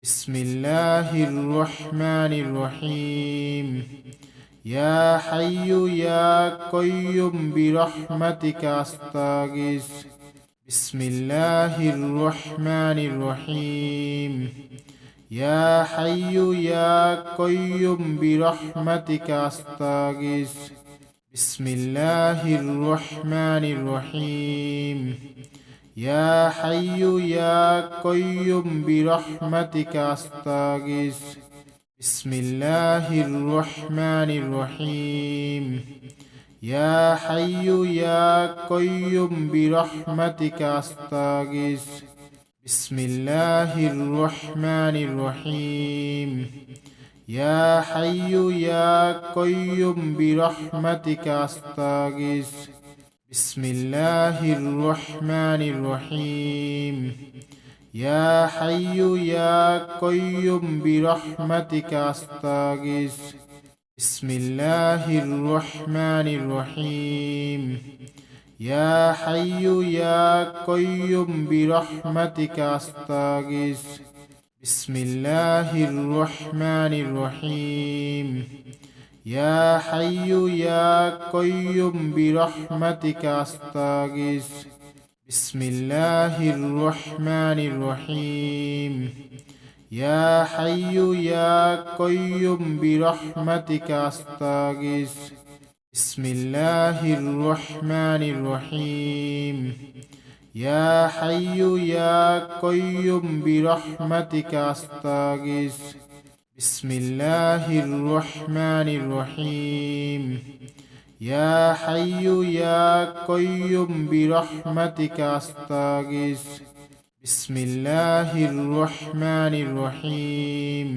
بسم الله الرحمن الرحيم. يا حي يا قيوم برحمتك أستغيث. بسم الله الرحمن الرحيم. يا حي يا قيوم برحمتك أستغيث. بسم الله الرحمن الرحيم. يا حي يا قيوم برحمتك أستغيث. بسم الله الرحمن الرحيم. يا حي يا قيوم برحمتك أستغيث. بسم الله الرحمن الرحيم. يا حي يا قيوم برحمتك أستغيث. بسم الله الرحمن الرحيم. يا حي يا قيوم برحمتك أستغيث. بسم الله الرحمن الرحيم. يا حي يا قيوم برحمتك أستغيث. بسم الله الرحمن الرحيم. يا حي يا قيوم برحمتك أستغيث. بسم الله الرحمن الرحيم. يا حي يا قيوم برحمتك أستغيث. بسم الله الرحمن الرحيم. يا حي يا قيوم برحمتك أستغيث. بسم الله الرحمن الرحيم. يا حي يا قيوم برحمتك أستغيث. بسم الله الرحمن الرحيم.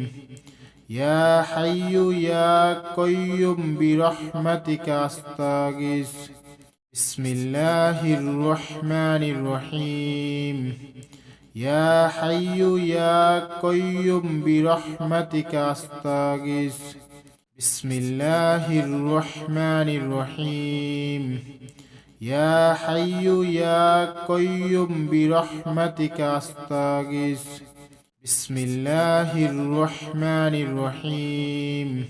يا حي يا قيوم برحمتك أستغيث. بسم الله الرحمن الرحيم. يا حي يا قيوم برحمتك أستغيث. بسم الله الرحمن الرحيم. يا حي يا قيوم برحمتك أستغيث. بسم الله الرحمن الرحيم.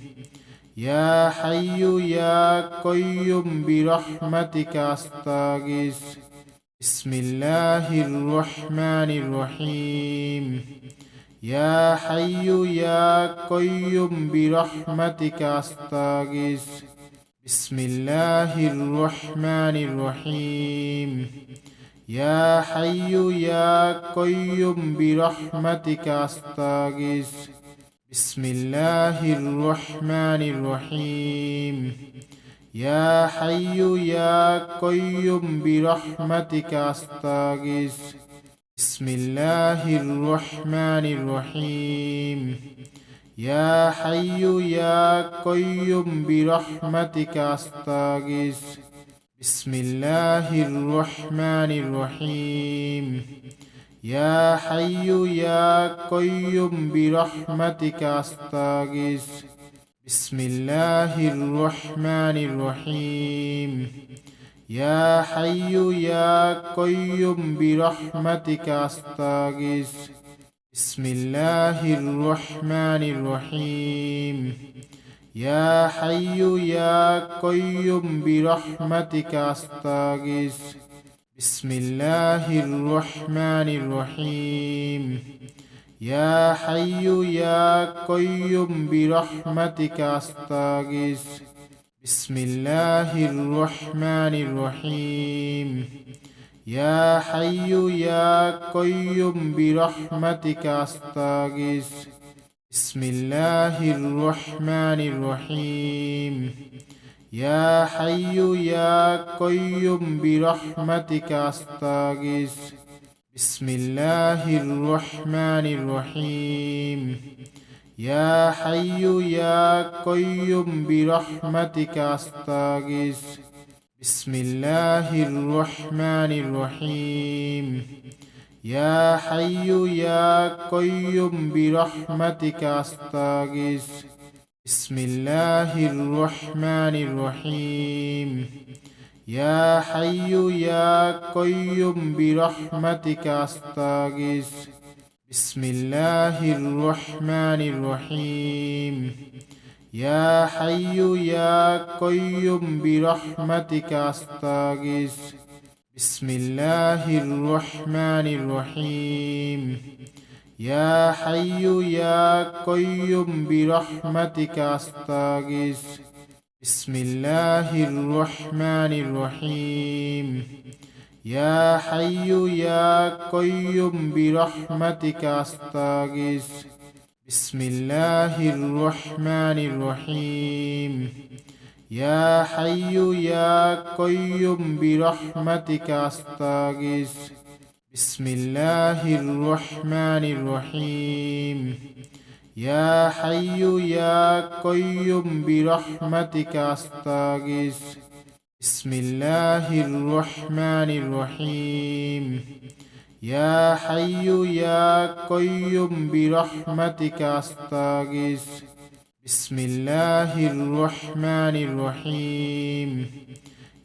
يا حي يا قيوم برحمتك أستغيث. بسم الله الرحمن الرحيم. يا حي يا قيوم برحمتك أستغيث. بسم الله الرحمن الرحيم. يا حي يا قيوم برحمتك أستغيث. بسم الله الرحمن الرحيم. يا حي يا قيوم برحمتك أستغيث. بسم الله الرحمن الرحيم. يا حي يا قيوم برحمتك أستغيث. بسم الله الرحمن الرحيم. يا حي يا قيوم برحمتك أستغيث. بسم الله الرحمن الرحيم. يا حي يا قيوم برحمتك أستغيث. بسم الله الرحمن الرحيم. يا حي يا قيوم برحمتك أستغيث. بسم الله الرحمن الرحيم. يا حي يا قيوم برحمتك أستغيث. بسم الله الرحمن الرحيم. يا حي يا قيوم برحمتك أستغيث. بسم الله الرحمن الرحيم. يا حي يا قيوم برحمتك أستغيث. بسم الله الرحمن الرحيم. يا حي يا قيوم برحمتك أستغيث. بسم الله الرحمن الرحيم. يا حي يا قيوم برحمتك أستغيث. بسم الله الرحمن الرحيم. يا حي يا قيوم برحمتك أستغيث. بسم الله الرحمن الرحيم يا حي يا قيوم برحمتك أستغيث بسم الله الرحمن الرحيم يا حي يا قيوم برحمتك أستغيث بسم الله الرحمن الرحيم يا حي يا قيوم برحمتك أستغيث بسم الله الرحمن الرحيم يا حي يا قيوم برحمتك أستغيث بسم الله الرحمن الرحيم يا حي يا قيوم برحمتك أستغيث بسم الله الرحمن الرحيم يا حي يا قيوم برحمتك أستغيث بسم الله الرحمن الرحيم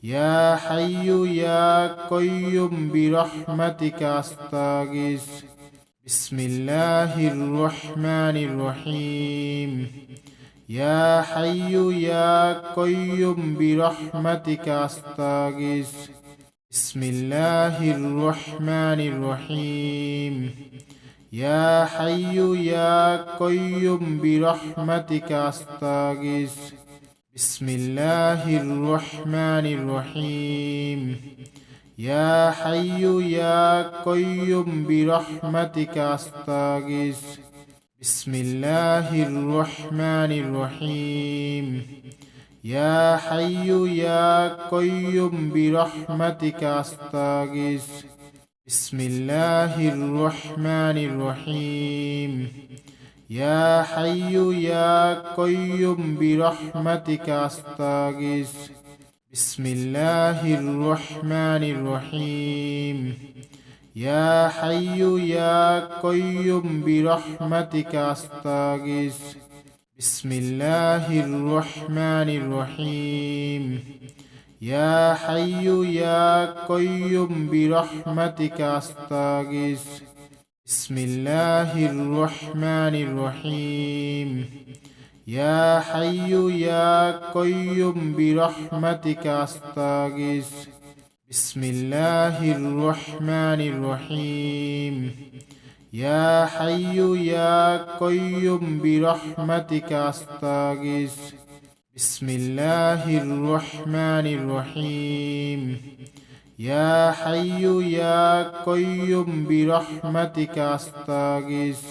يا حي يا قيوم برحمتك أستغيث بسم الله الرحمن الرحيم يا حي يا قيوم برحمتك أستغيث بسم الله الرحمن الرحيم يا حي يا قيوم برحمتك أستغيث بسم الله الرحمن الرحيم يا حي يا قيوم برحمتك أستغيث بسم الله الرحمن الرحيم يا حي يا قيوم برحمتك أستغيث بسم الله الرحمن الرحيم يا حي يا قيوم برحمتك أستغيث بسم الله الرحمن الرحيم يا حي يا قيوم برحمتك أستغيث بسم الله الرحمن الرحيم يا حي يا قيوم برحمتك أستغيث بسم الله الرحمن الرحيم يا حي يا قيوم برحمتك أستغيث بسم الله الرحمن الرحيم يا حي يا قيوم برحمتك أستغيث بسم الله الرحمن الرحيم يا حي يا قيوم برحمتك أستغيث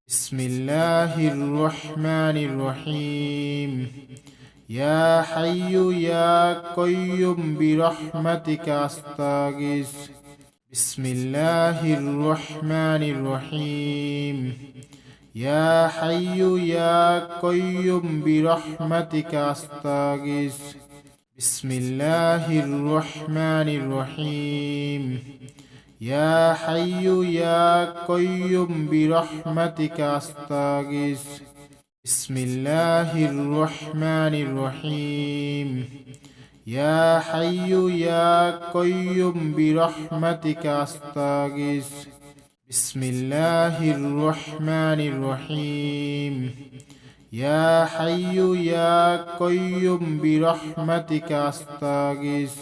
بسم الله الرحمن الرحيم يا حي يا قيوم برحمتك أستغيث بسم الله الرحمن الرحيم يا حي يا قيوم برحمتك أستغيث بسم الله الرحمن الرحيم يا حي يا قيوم برحمتك أستغيث بسم الله الرحمن الرحيم يا حي يا قيوم برحمتك أستغيث بسم الله الرحمن الرحيم يا حي يا قيوم برحمتك أستغيث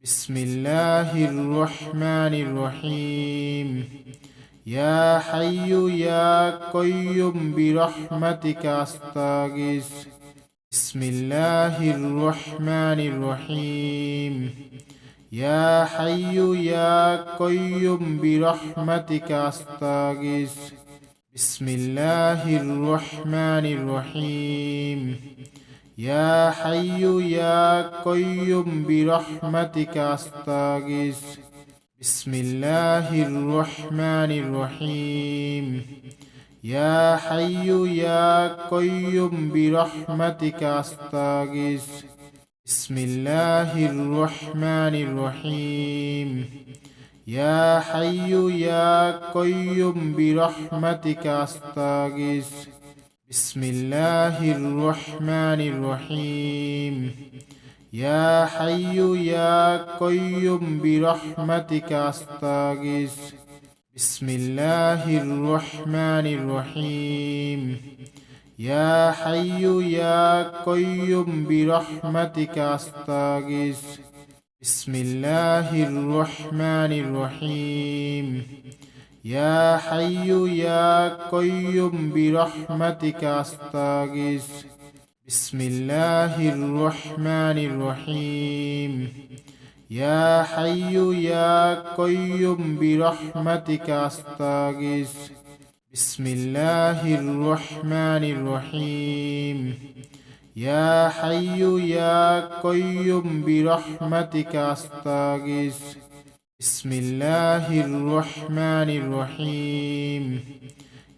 بسم الله الرحمن الرحيم يا حي يا قيوم برحمتك أستغيث بسم الله الرحمن الرحيم يا حي يا قيوم برحمتك أستغيث بسم الله الرحمن الرحيم يا حي يا قيوم برحمتك أستغيث بسم الله الرحمن الرحيم يا حي يا قيوم برحمتك أستغيث بسم الله الرحمن الرحيم يا حي يا قيوم برحمتك أستغيث بسم الله الرحمن الرحيم يا حي يا قيوم برحمتك أستغيث بسم الله الرحمن الرحيم يا حي يا قيوم برحمتك أستغيث بسم الله الرحمن الرحيم يا حي يا قيوم برحمتك أستغيث بسم الله الرحمن الرحيم يا حي يا قيوم برحمتك أستغيث بسم الله الرحمن الرحيم يا حي يا قيوم برحمتك أستغيث بسم الله الرحمن الرحيم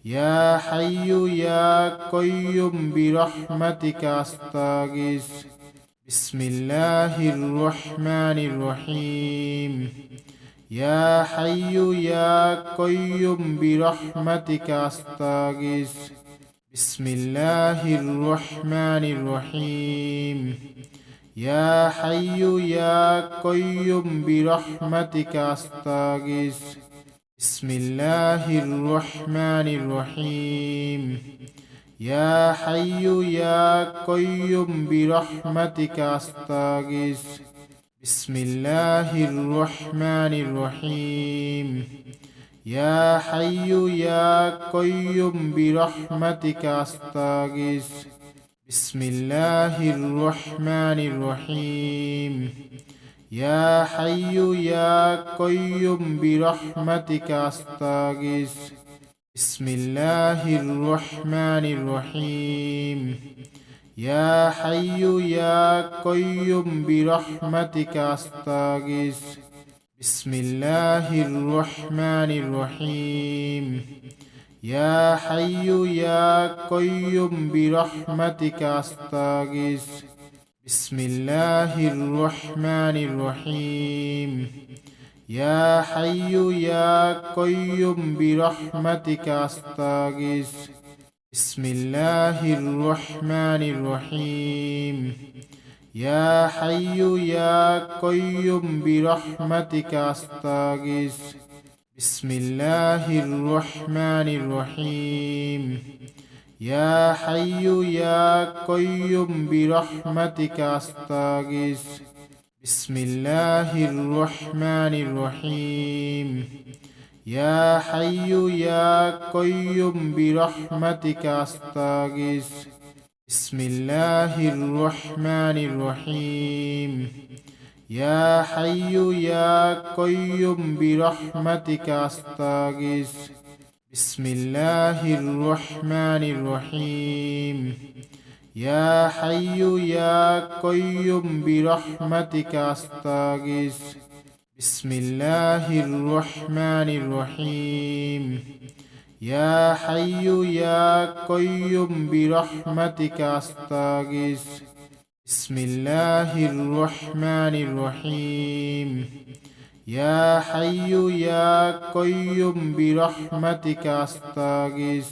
يا حي يا قيوم برحمتك أستغيث بسم الله الرحمن الرحيم يا حي يا قيوم برحمتك أستغيث بسم الله الرحمن الرحيم يا حي يا قيوم برحمتك أستغيث بسم الله الرحمن الرحيم يا حي يا قيوم برحمتك أستغيث بسم الله الرحمن الرحيم يا حي يا قيوم برحمتك أستغيث بسم الله الرحمن الرحيم يا حي يا قيوم برحمتك أستغيث بسم الله الرحمن الرحيم يا حي يا قيوم برحمتك أستغيث بسم الله الرحمن الرحيم يا حي يا قيوم برحمتك أستغيث بسم الله الرحمن الرحيم يا حي يا قيوم برحمتك أستغيث بسم الله الرحمن الرحيم يا حي يا قيوم برحمتك أستغيث بسم الله الرحمن الرحيم يا حي يا قيوم برحمتك أستغيث بسم الله الرحمن الرحيم يا حي يا قيوم برحمتك أستغيث بسم الله الرحمن الرحيم يا حي يا قيوم برحمتك أستغيث بسم الله الرحمن الرحيم يا حي يا قيوم برحمتك أستغيث بسم الله الرحمن الرحيم يا حي يا قيوم برحمتك أستغيث بسم الله الرحمن الرحيم يا حي يا قيوم برحمتك أستغيث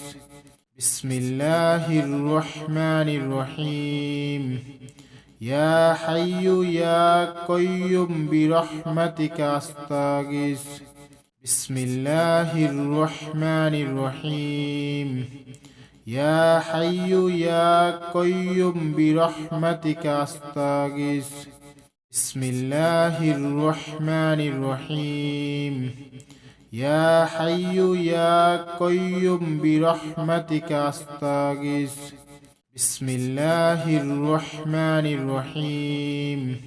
بسم الله الرحمن الرحيم يا حي يا قيوم برحمتك أستغيث بسم الله الرحمن الرحيم يا حي يا قيوم برحمتك أستغيث بسم الله الرحمن الرحيم يا حي يا قيوم برحمتك أستغيث بسم الله الرحمن الرحيم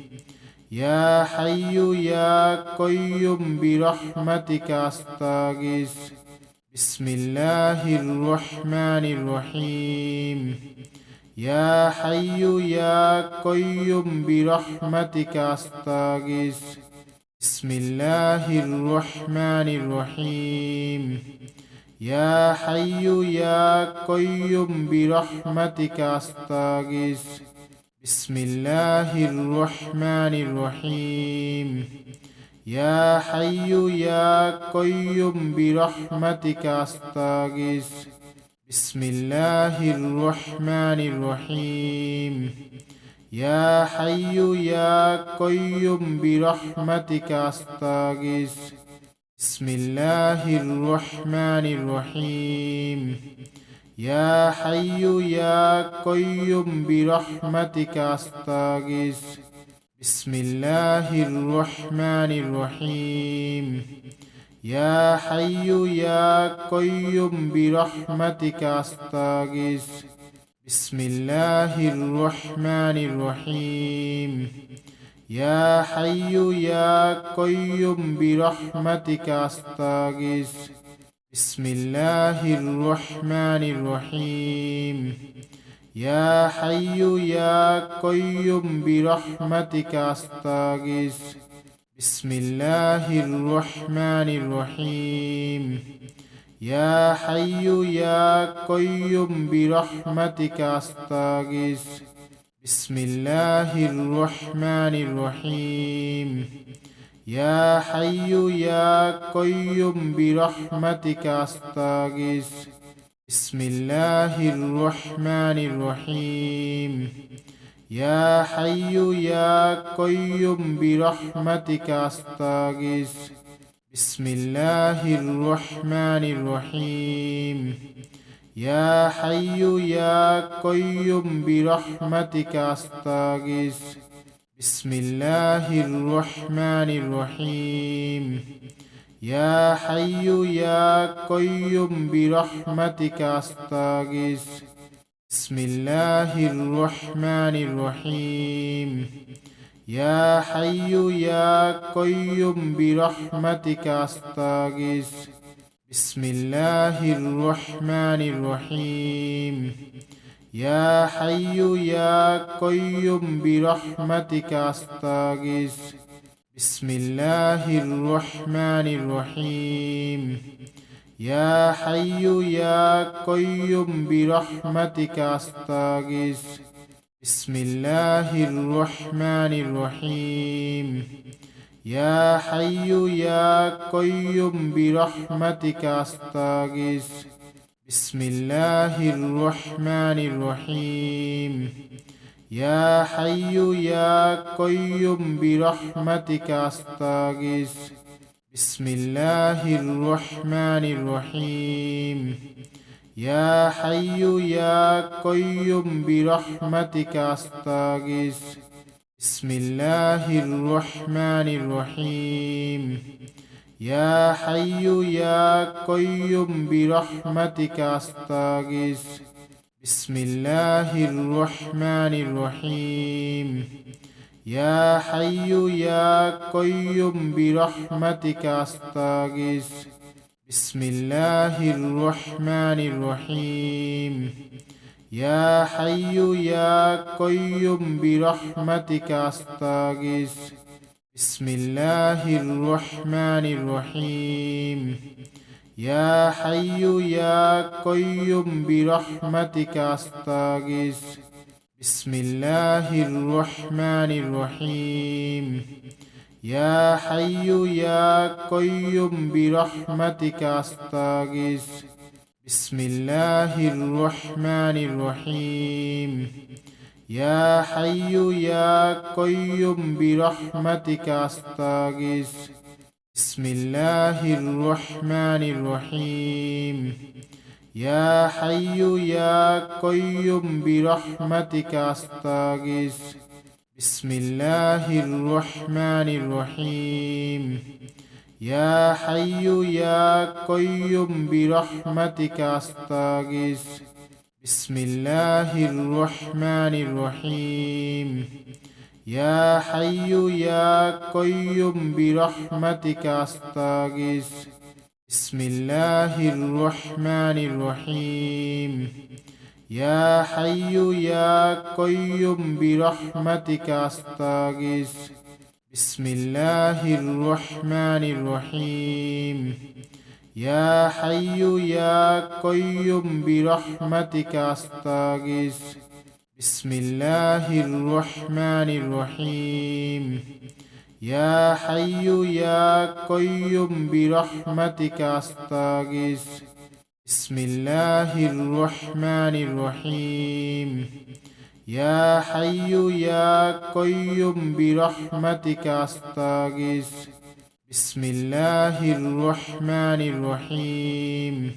يا حي يا قيوم برحمتك أستغيث بسم الله الرحمن الرحيم يا حي يا قيوم برحمتك أستغيث بسم الله الرحمن الرحيم يا حي يا قيوم برحمتك أستغيث بسم الله الرحمن الرحيم يا حي يا قيوم برحمتك أستغيث بسم الله الرحمن الرحيم يا حي يا قيوم برحمتك أستغيث بسم الله الرحمن الرحيم يا حي يا قيوم برحمتك أستغيث بسم الله الرحمن الرحيم يا حي يا قيوم برحمتك أستغيث بسم الله الرحمن الرحيم يا حي يا قيوم برحمتك أستغيث بسم الله الرحمن الرحيم يا حي يا قيوم برحمتك أستغيث بسم الله الرحمن الرحيم يا حي يا قيوم برحمتك أستغيث بسم الله الرحمن الرحيم يا حي يا قيوم برحمتك أستغيث بسم الله الرحمن الرحيم يا حي يا قيوم برحمتك أستغيث بسم الله الرحمن الرحيم يا حي يا قيوم برحمتك أستغيث بسم الله الرحمن الرحيم يا حي يا قيوم برحمتك أستغيث بسم الله الرحمن الرحيم يا حي يا قيوم برحمتك أستغيث بسم الله الرحمن الرحيم يا حي يا قيوم برحمتك أستغيث بسم الله الرحمن الرحيم يا حي يا قيوم برحمتك أستغيث بسم الله الرحمن الرحيم يا حي يا قيوم برحمتك أستغيث بسم الله الرحمن الرحيم يا حي يا قيوم برحمتك أستغيث بسم الله الرحمن الرحيم يا حي يا قيوم برحمتك أستغيث بسم الله الرحمن الرحيم يا حي يا قيوم برحمتك أستغيث بسم الله الرحمن الرحيم يا حي يا قيوم برحمتك أستغيث بسم الله الرحمن الرحيم يا حي يا قيوم برحمتك أستغيث بسم الله الرحمن الرحيم يا حي يا قيوم برحمتك أستغيث بسم الله الرحمن الرحيم يا حي يا قيوم برحمتك أستغيث بسم الله الرحمن الرحيم يا حي يا قيوم برحمتك أستغيث بسم الله الرحمن الرحيم يا حي يا قيوم برحمتك أستغيث بسم الله الرحمن الرحيم يا حي يا قيوم برحمتك أستغيث بسم الله الرحمن الرحيم يا حي يا قيوم برحمتك أستغيث بسم الله الرحمن الرحيم يا حي يا قيوم برحمتك أستغيث بسم الله الرحمن الرحيم يا حي يا قيوم برحمتك أستغيث بسم الله الرحمن الرحيم يا حي يا قيوم برحمتك أستغيث بسم الله الرحمن الرحيم يا حي يا قيوم برحمتك أستغيث بسم الله الرحمن الرحيم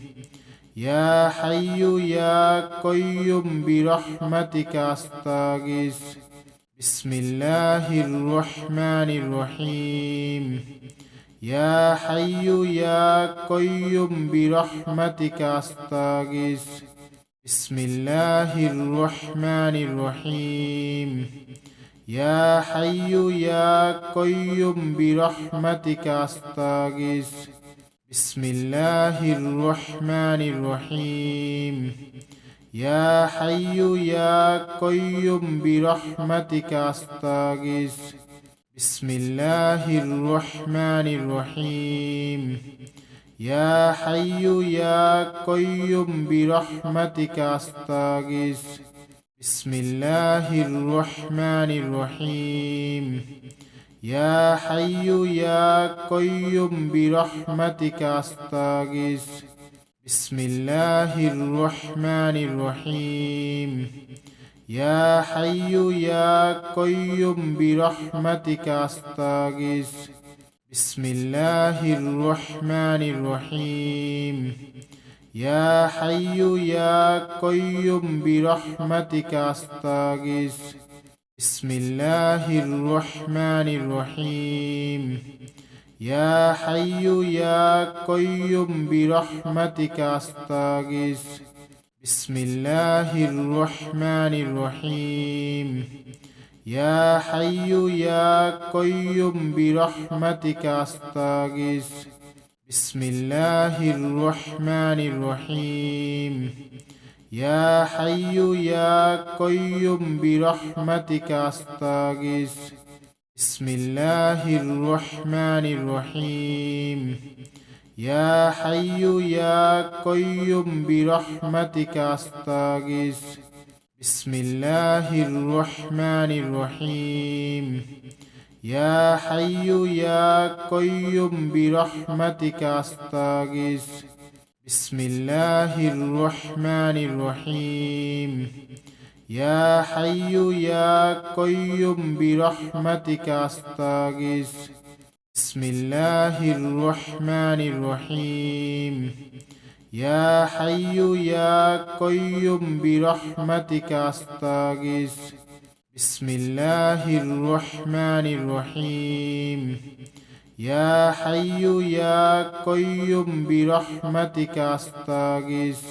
يا حي يا قيوم برحمتك أستغيث بسم الله الرحمن الرحيم يا حي يا قيوم برحمتك أستغيث بسم الله الرحمن الرحيم يا حي يا قيوم برحمتك أستغيث بسم الله الرحمن الرحيم يا حي يا قيوم برحمتك أستغيث بسم الله الرحمن الرحيم يا حي يا قيوم برحمتك أستغيث بسم الله الرحمن الرحيم يا حي يا قيوم برحمتك أستغيث بسم الله الرحمن الرحيم يا حي يا قيوم برحمتك أستغيث بسم الله الرحمن الرحيم يا حي يا قيوم برحمتك أستغيث بسم الله الرحمن الرحيم يا حي يا قيوم برحمتك أستغيث بسم الله الرحمن الرحيم يا حي يا قيوم برحمتك أستغيث بسم الله الرحمن الرحيم يا حي يا قيوم برحمتك أستغيث بسم الله الرحمن الرحيم يا حي يا قيوم برحمتك أستغيث بسم الله الرحمن الرحيم يا حي يا قيوم برحمتك أستغيث بسم الله الرحمن الرحيم يا حي يا قيوم برحمتك أستغيث بسم الله الرحمن الرحيم يا حي يا قيوم برحمتك أستغيث بسم الله الرحمن الرحيم يا حي يا قيوم برحمتك أستغيث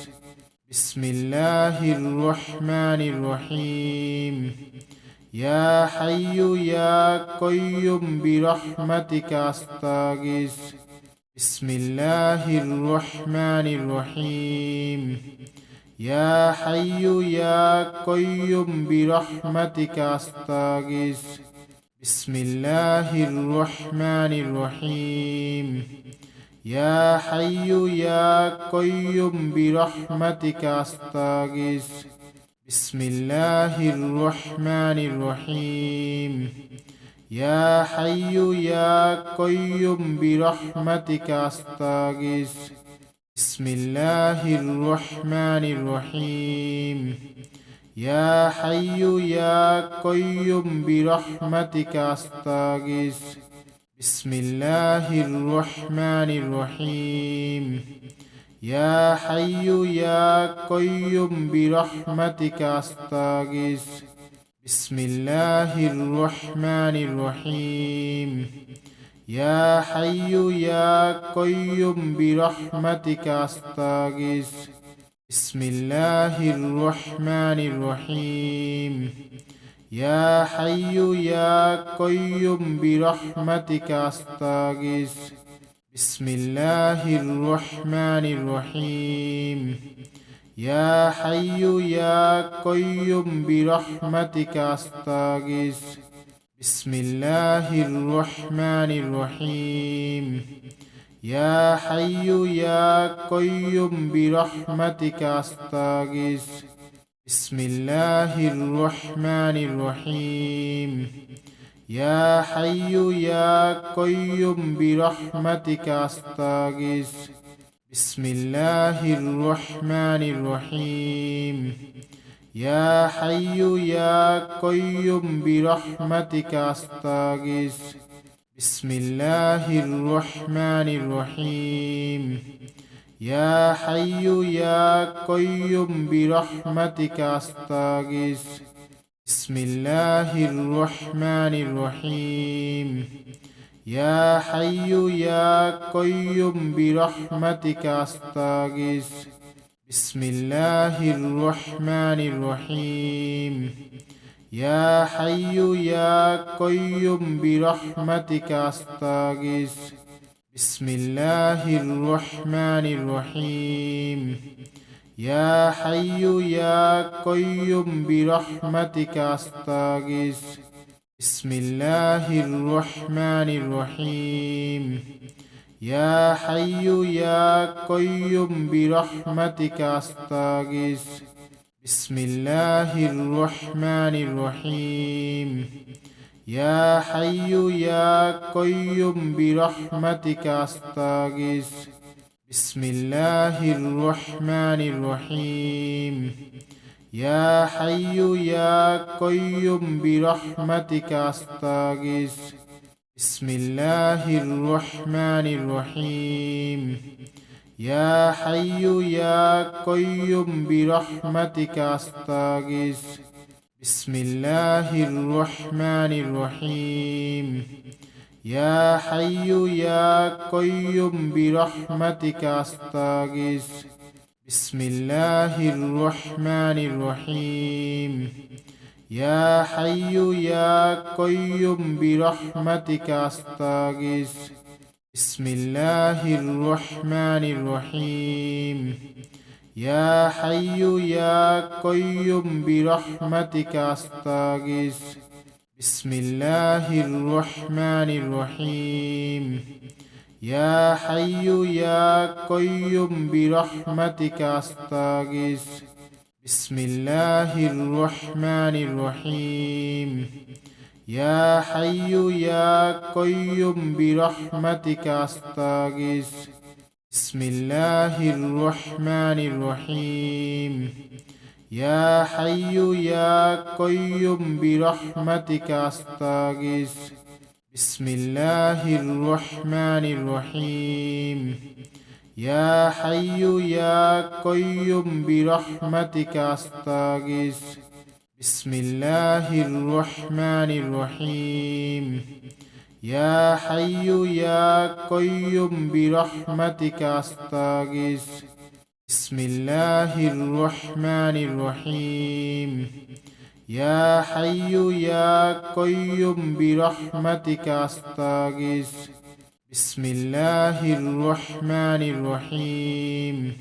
بسم الله الرحمن الرحيم يا حي يا قيوم برحمتك أستغيث بسم الله الرحمن الرحيم يا حي يا قيوم برحمتك أستغيث بسم الله الرحمن الرحيم يا حي يا قيوم برحمتك أستغيث بسم الله الرحمن الرحيم يا حي يا قيوم برحمتك أستغيث بسم الله الرحمن الرحيم يا حي يا قيوم برحمتك أستغيث بسم الله الرحمن الرحيم يا حي يا قيوم برحمتك أستغيث بسم الله الرحمن الرحيم يا حي يا قيوم برحمتك أستغيث بسم الله الرحمن الرحيم يا حي يا قيوم برحمتك أستغيث بسم الله الرحمن الرحيم يا حي يا قيوم برحمتك أستغيث بسم الله الرحمن الرحيم يا حي يا قيوم برحمتك أستغيث بسم الله الرحمن الرحيم يا حي يا قيوم برحمتك أستغيث بسم الله الرحمن الرحيم يا حي يا قيوم برحمتك أستغيث بسم الله الرحمن الرحيم يا حي يا قيوم برحمتك أستغيث بسم الله الرحمن الرحيم يا حي يا قيوم برحمتك أستغيث بسم الله الرحمن الرحيم يا حي يا قيوم برحمتك أستغيث بسم الله الرحمن الرحيم يا حي يا قيوم برحمتك أستغيث بسم الله الرحمن الرحيم يا حي يا قيوم برحمتك أستغيث بسم الله الرحمن الرحيم يا حي يا قيوم برحمتك أستغيث بسم الله الرحمن الرحيم يا حي يا قيوم برحمتك أستغيث بسم الله الرحمن الرحيم يا حي يا قيوم برحمتك أستغيث بسم الله الرحمن الرحيم يا حي يا قيوم برحمتك أستغيث بسم الله الرحمن الرحيم يا حي يا قيوم برحمتك أستغيث بسم الله الرحمن الرحيم يا حي يا قيوم برحمتك أستغيث بسم الله الرحمن الرحيم يا حي يا قيوم برحمتك أستغيث بسم الله الرحمن الرحيم يا حي يا قيوم برحمتك أستغيث بسم الله الرحمن الرحيم يا حي يا قيوم برحمتك أستغيث بسم الله الرحمن الرحيم يا حي يا قيوم برحمتك أستغيث بسم الله الرحمن الرحيم يا حي يا قيوم برحمتك أستغيث بسم الله الرحمن الرحيم يا حي يا قيوم برحمتك أستغيث بسم الله الرحمن الرحيم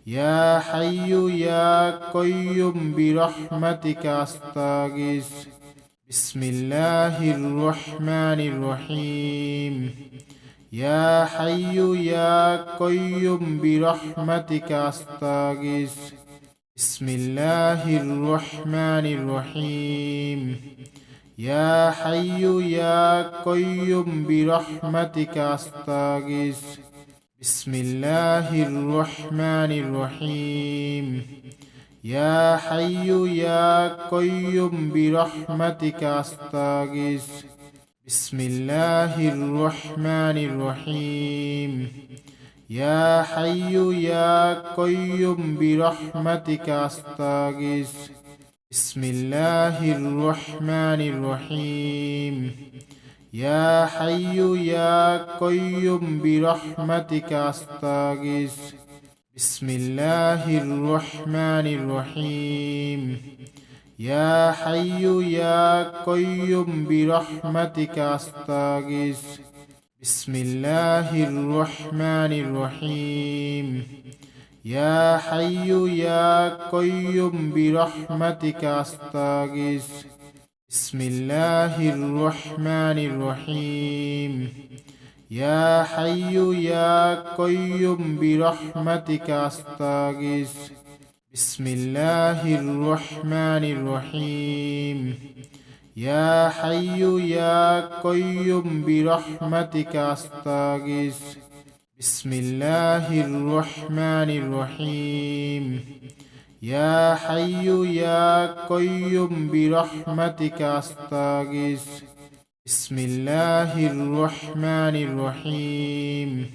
يا حي يا قيوم برحمتك أستغيث بسم الله الرحمن الرحيم يا حي يا قيوم برحمتك أستغيث بسم الله الرحمن الرحيم يا حي يا قيوم برحمتك أستغيث بسم الله الرحمن الرحيم يا حي يا قيوم برحمتك أستغيث بسم الله الرحمن الرحيم يا حي يا قيوم برحمتك أستغيث بسم الله الرحمن الرحيم يا حي يا قيوم برحمتك أستغيث بسم الله الرحمن الرحيم يا حي يا قيوم برحمتك أستغيث بسم الله الرحمن الرحيم يا حي يا قيوم برحمتك أستغيث بسم الله الرحمن الرحيم يا حي يا قيوم برحمتك أستغيث بسم الله الرحمن الرحيم يا حي يا قيوم برحمتك أستغيث بسم الله الرحمن الرحيم يا حي يا قيوم برحمتك أستغيث بسم الله الرحمن الرحيم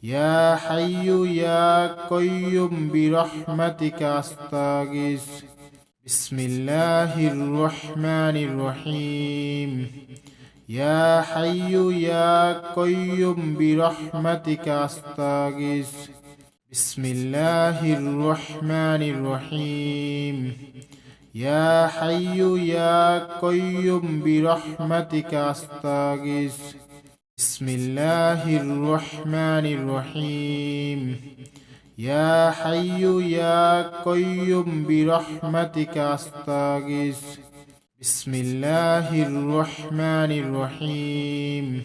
يا حي يا قيوم برحمتك أستغيث بسم الله الرحمن الرحيم يا حي يا قيوم برحمتك أستغيث بسم الله الرحمن الرحيم يا حي يا قيوم برحمتك أستغيث بسم الله الرحمن الرحيم يا حي يا قيوم برحمتك أستغيث بسم الله الرحمن الرحيم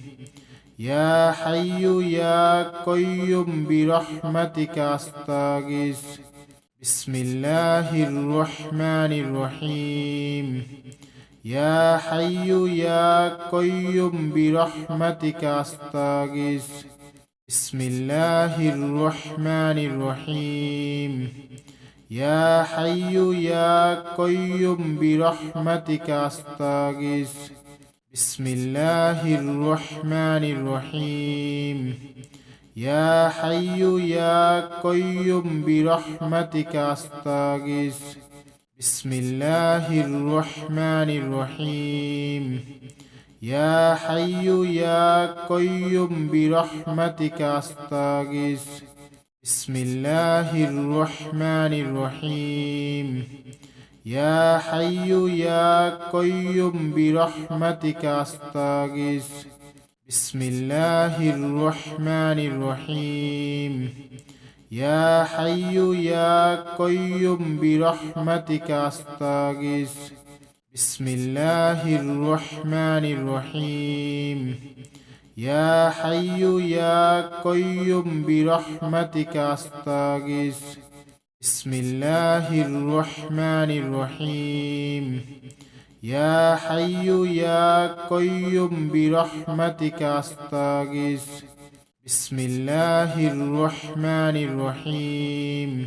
يا حي يا قيوم برحمتك أستغيث بسم الله الرحمن الرحيم يا حي يا قيوم برحمتك أستغيث بسم الله الرحمن الرحيم يا حي يا قيوم برحمتك أستغيث بسم الله الرحمن الرحيم يا حي يا قيوم برحمتك أستغيث بسم الله الرحمن الرحيم يا حي يا قيوم برحمتك أستغيث بسم الله الرحمن الرحيم يا حي يا قيوم برحمتك أستغيث بسم الله الرحمن الرحيم يا حي يا قيوم برحمتك أستغيث بسم الله الرحمن الرحيم يا حي يا قيوم برحمتك أستغيث بسم الله الرحمن الرحيم يا حي يا قيوم برحمتك أستغيث بسم الله الرحمن الرحيم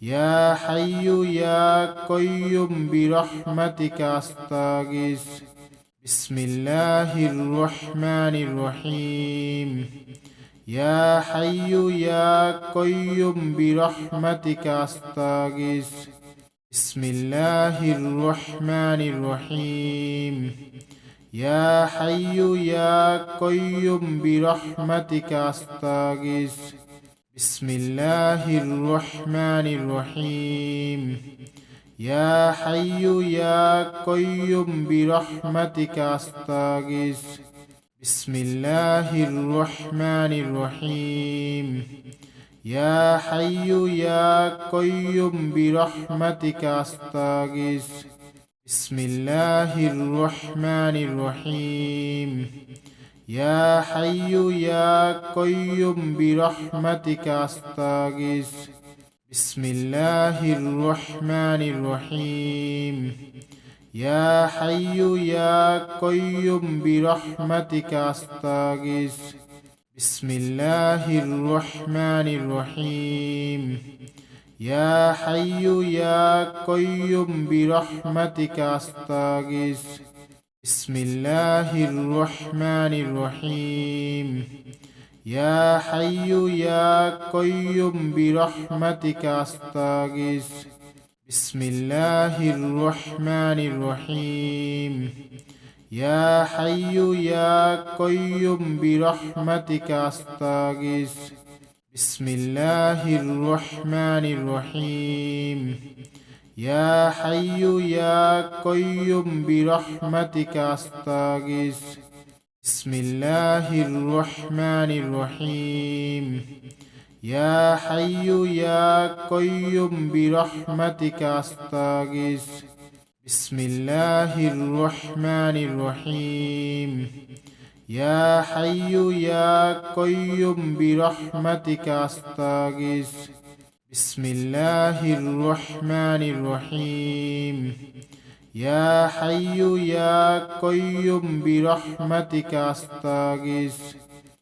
يا حي يا قيوم برحمتك أستغيث بسم الله الرحمن الرحيم يا حي يا قيوم برحمتك أستغيث بسم الله الرحمن الرحيم يا حي يا قيوم برحمتك أستغيث بسم الله الرحمن الرحيم يا حي يا قيوم برحمتك أستغيث بسم الله الرحمن الرحيم يا حي يا قيوم برحمتك أستغيث بسم الله الرحمن الرحيم يا حي يا قيوم برحمتك أستغيث بسم الله الرحمن الرحيم يا حي يا قيوم برحمتك أستغيث بسم الله الرحمن الرحيم يا حي يا قيوم برحمتك أستغيث بسم الله الرحمن الرحيم يا حي يا قيوم برحمتك أستغيث بسم الله الرحمن الرحيم يا حي يا قيوم برحمتك أستغيث بسم الله الرحمن الرحيم يا حي يا قيوم برحمتك أستغيث بسم الله الرحمن الرحيم يا حي يا قيوم برحمتك أستغيث بسم الله الرحمن الرحيم يا حي يا قيوم برحمتك أستغيث بسم الله الرحمن الرحيم يا حي يا قيوم برحمتك أستغيث